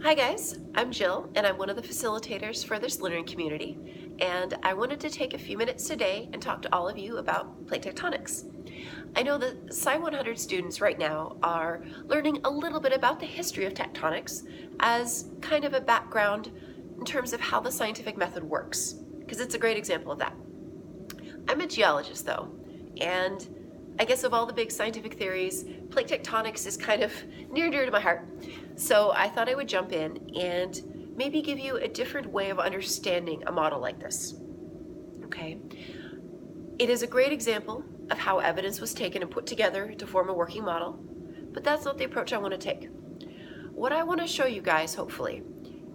Hi guys, I'm Jill and I'm one of the facilitators for this learning community, and I wanted to take a few minutes today and talk to all of you about plate tectonics. I know that Sci 100 students right now are learning a little bit about the history of tectonics as kind of a background in terms of how the scientific method works, because it's a great example of that. I'm a geologist though, and I guess of all the big scientific theories, plate tectonics is kind of near and dear to my heart. So I thought I would jump in and maybe give you a different way of understanding a model like this. Okay. It is a great example of how evidence was taken and put together to form a working model, but that's not the approach I want to take. What I want to show you guys, hopefully,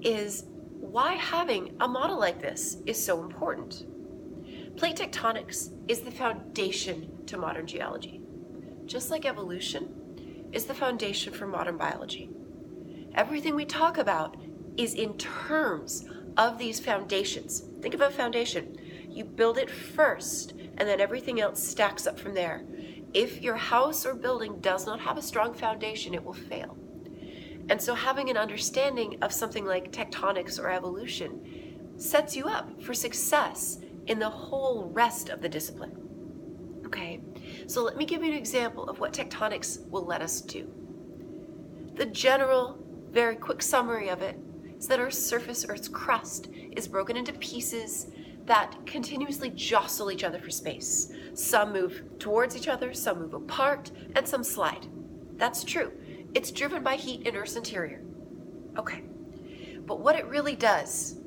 is why having a model like this is so important. Plate tectonics is the foundation to modern geology, just like evolution is the foundation for modern biology. Everything we talk about is in terms of these foundations. Think of a foundation. You build it first, and then everything else stacks up from there. If your house or building does not have a strong foundation, it will fail. And so having an understanding of something like tectonics or evolution sets you up for success in the whole rest of the discipline. Okay, so let me give you an example of what tectonics will let us do. The general, very quick summary of it is that Earth's surface, Earth's crust, is broken into pieces that continuously jostle each other for space. Some move towards each other, some move apart, and some slide. That's true. It's driven by heat in Earth's interior. Okay, but what it really does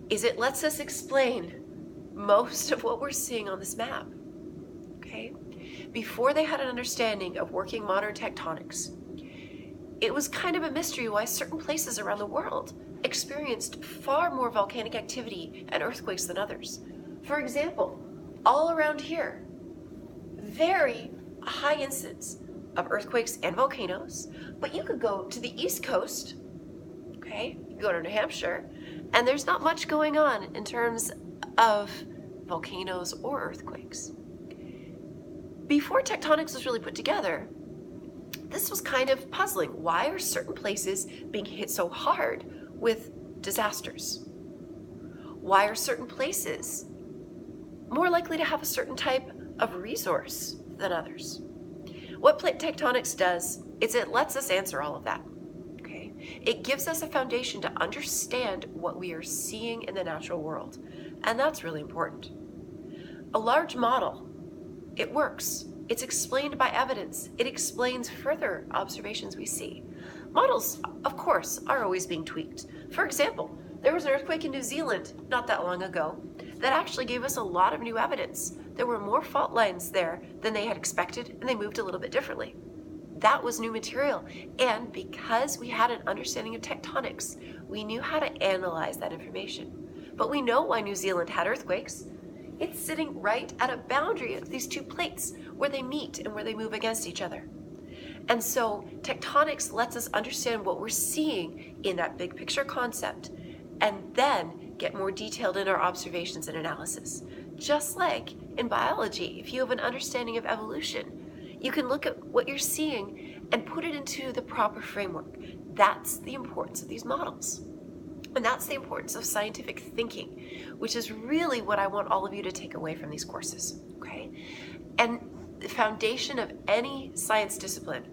is it lets us explain most of what we're seeing on this map. Okay? Before they had an understanding of working modern tectonics, it was kind of a mystery why certain places around the world experienced far more volcanic activity and earthquakes than others. For example, all around here, very high incidence of earthquakes and volcanoes, but you could go to the East Coast, okay, you go to New Hampshire, and there's not much going on in terms of volcanoes or earthquakes. Before tectonics was really put together, this was kind of puzzling. Why are certain places being hit so hard with disasters? Why are certain places more likely to have a certain type of resource than others? What plate tectonics does is it lets us answer all of that. Okay? It gives us a foundation to understand what we are seeing in the natural world, and that's really important. A large model, it works. It's explained by evidence. It explains further observations we see. Models, of course, are always being tweaked. For example, there was an earthquake in New Zealand not that long ago that actually gave us a lot of new evidence. There were more fault lines there than they had expected, and they moved a little bit differently. That was new material, and because we had an understanding of tectonics, we knew how to analyze that information. But we know why New Zealand had earthquakes. It's sitting right at a boundary of these two plates where they meet and where they move against each other. And so tectonics lets us understand what we're seeing in that big picture concept and then get more detailed in our observations and analysis. Just like in biology, if you have an understanding of evolution, you can look at what you're seeing and put it into the proper framework. That's the importance of these models. And that's the importance of scientific thinking, which is really what I want all of you to take away from these courses, okay? And the foundation of any science discipline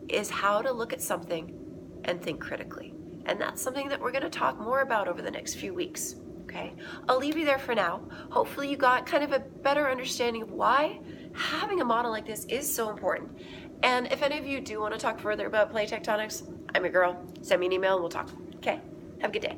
is how to look at something and think critically. And that's something that we're going to talk more about over the next few weeks, okay? I'll leave you there for now. Hopefully you got kind of a better understanding of why having a model like this is so important. And if any of you do want to talk further about plate tectonics, I'm your girl. Send me an email and we'll talk, okay? Have a good day.